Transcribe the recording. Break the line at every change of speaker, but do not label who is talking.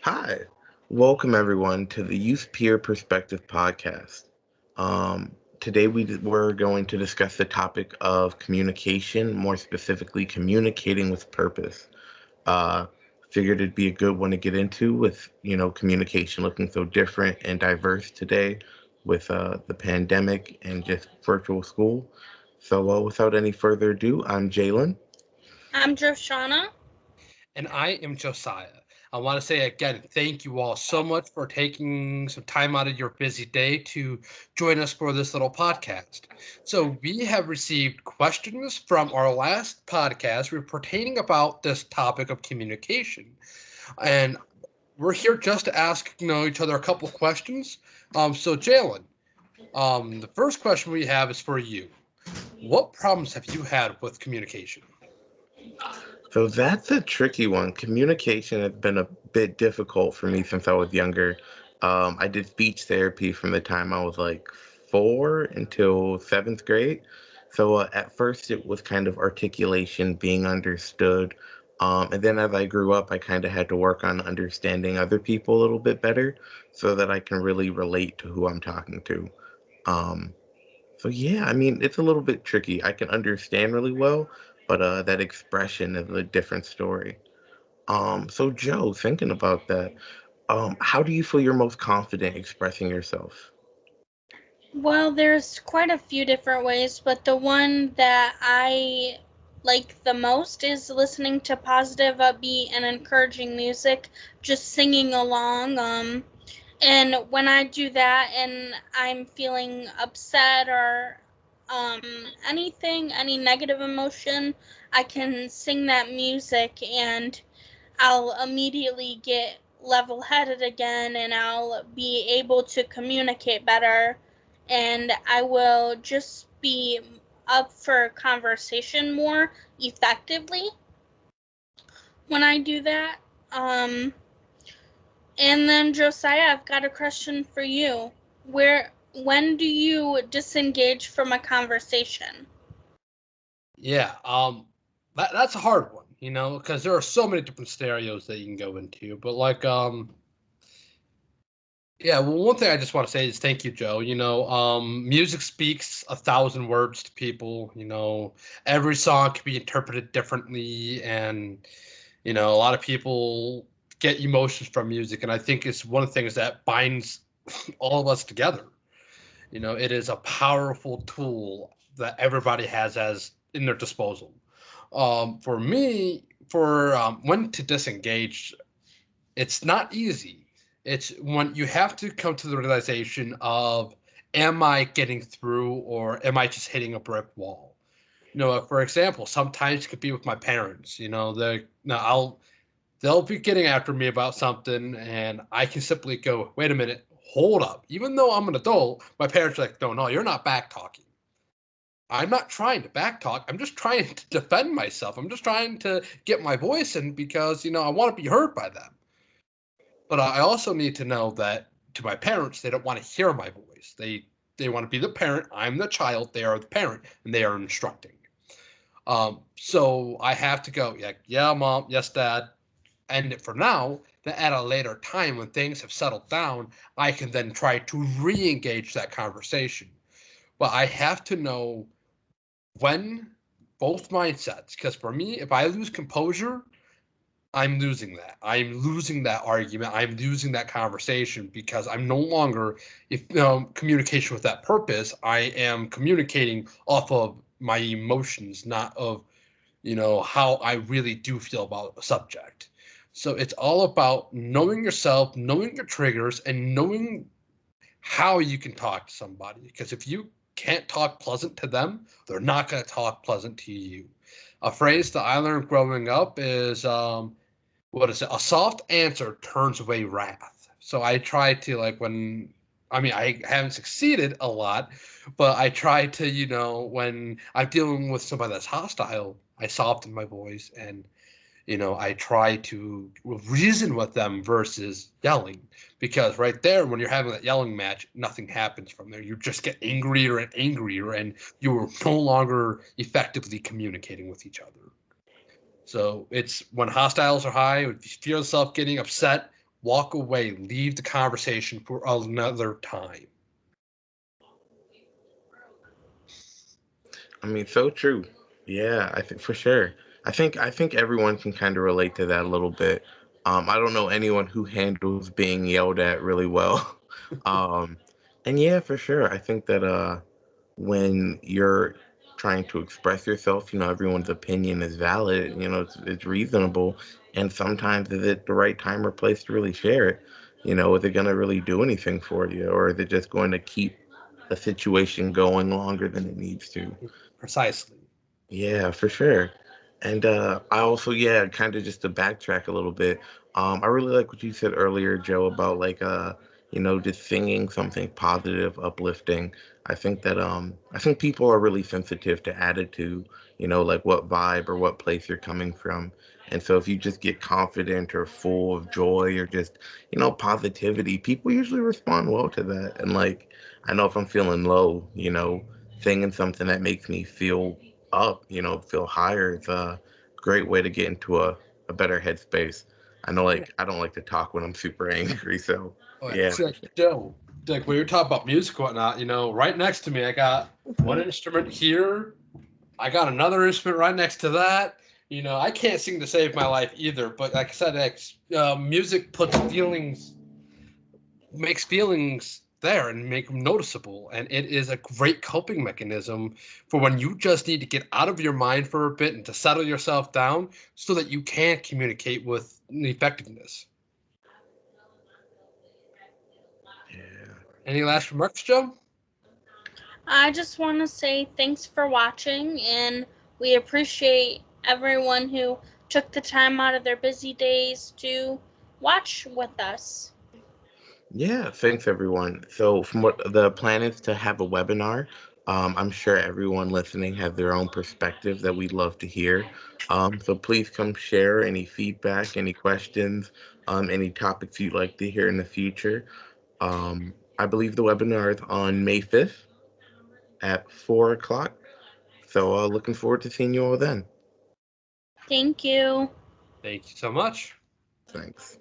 Hi, welcome everyone to the Youth Peer Perspective podcast. Today we're going to discuss the topic of communication, more specifically communicating with purpose. Uh, Figured it'd be a good one to get into with, communication looking so different and diverse today with the pandemic and just virtual school. So without any further ado, I'm Jalen.
I'm Joshaunna.
And I am Josiah. I want to say again, thank you all so much for taking some time out of your busy day to join us for this little podcast. So, we have received questions from our last podcast pertaining about this topic of communication. And we're here just to ask each other a couple of questions. So, Jalen, the first question we have is for you. What problems have you had with communication?
So that's a tricky one. Communication has been a bit difficult for me since I was younger. I did speech therapy from the time I was like 4 until seventh grade. So at first it was kind of articulation, being understood. And then as I grew up, I kind of had to work on understanding other people a little bit better so that I can really relate to who I'm talking to. Um, so yeah, I mean, it's a little bit tricky. I can understand really well, but that expression is a different story. So Joe, thinking about that, how do you feel you're most confident expressing yourself?
Well, there's quite a few different ways, but the one that I like the most is listening to positive, upbeat, and encouraging music, just singing along. And when I do that and I'm feeling upset or anything, any negative emotion, I can sing that music and I'll immediately get level headed again and I'll be able to communicate better and I will just be up for conversation more effectively when I do that. Um, and then Josiah, I've got a question for you. When do you disengage from a conversation?
Yeah, that's a hard one, because there are so many different scenarios that you can go into. But yeah. Well, one thing I just want to say is thank you, Joe. Music speaks a thousand words to people. Every song can be interpreted differently, and a lot of people get emotions from music, and I think it's one of the things that binds all of us together. It is a powerful tool that everybody has as in their disposal. For me, for when to disengage, it's not easy. It's when you have to come to the realization of, am I getting through or am I just hitting a brick wall? For example, sometimes it could be with my parents. They now they'll be getting after me about something, and I can simply go, wait a minute, hold up. Even though I'm an adult, my parents are like, no, you're not back talking. I'm not trying to backtalk. I'm just trying to defend myself. I'm just trying to get my voice in because, I want to be heard by them. But I also need to know that to my parents, they don't want to hear my voice. They want to be the parent. I'm the child. They are the parent, and they are instructing. So I have to go, yeah, mom, yes, dad, end it for now. Then at a later time, when things have settled down, I can then try to re-engage that conversation. But I have to know when both mindsets, because for me, if I lose composure, I'm losing that. I'm losing that argument. I'm losing that conversation because I'm no longer, if communication with that purpose, I am communicating off of my emotions, not of how I really do feel about a subject. So it's all about knowing yourself, knowing your triggers, and knowing how you can talk to somebody. Because if you can't talk pleasant to them, they're not going to talk pleasant to you. A phrase that I learned growing up is, what is it? A soft answer turns away wrath. So I try to, I haven't succeeded a lot, but I try to, when I'm dealing with somebody that's hostile, I soften my voice and I try to reason with them versus yelling. Because right there, when you're having that yelling match, nothing happens from there. You just get angrier and angrier, and you're no longer effectively communicating with each other. So it's when hostiles are high, if you feel yourself getting upset, walk away, leave the conversation for another time.
I mean, so true. Yeah, I think for sure. I think everyone can kind of relate to that a little bit. I don't know anyone who handles being yelled at really well. Um, and yeah, for sure. I think that when you're trying to express yourself, everyone's opinion is valid, it's reasonable. And sometimes is it the right time or place to really share it? Is it going to really do anything for you, or is it just going to keep a situation going longer than it needs to?
Precisely.
Yeah, for sure. And I also, yeah, kind of just to backtrack a little bit, I really like what you said earlier, Joe, about like just singing something positive, uplifting. I think people are really sensitive to attitude, like what vibe or what place you're coming from. And so if you just get confident or full of joy or just, positivity, people usually respond well to that. And like I know if I'm feeling low, singing something that makes me feel up, feel higher. It's a great way to get into a better headspace. I know,
Yeah.
like, I don't like to talk when I'm super angry, so
Oh, yeah.
yeah,
See, like, Joe, like when you're talking about music and whatnot, right next to me, I got one instrument here. I got another instrument right next to that. I can't sing to save my life either. But like I said, music makes feelings there and make them noticeable. And it is a great coping mechanism for when you just need to get out of your mind for a bit and to settle yourself down so that you can communicate with effectiveness.
yeah,
Any last remarks, Joe?
I just want to say thanks for watching, and we appreciate everyone who took the time out of their busy days to watch with us.
yeah. Thanks, everyone. So, from what the plan is to have a webinar, I'm sure everyone listening has their own perspective that we'd love to hear. So please come share any feedback, any questions, any topics you'd like to hear in the future. I believe the webinar is on May 5th at 4 o'clock. So looking forward to seeing you all then.
Thank you.
Thank you so much.
Thanks.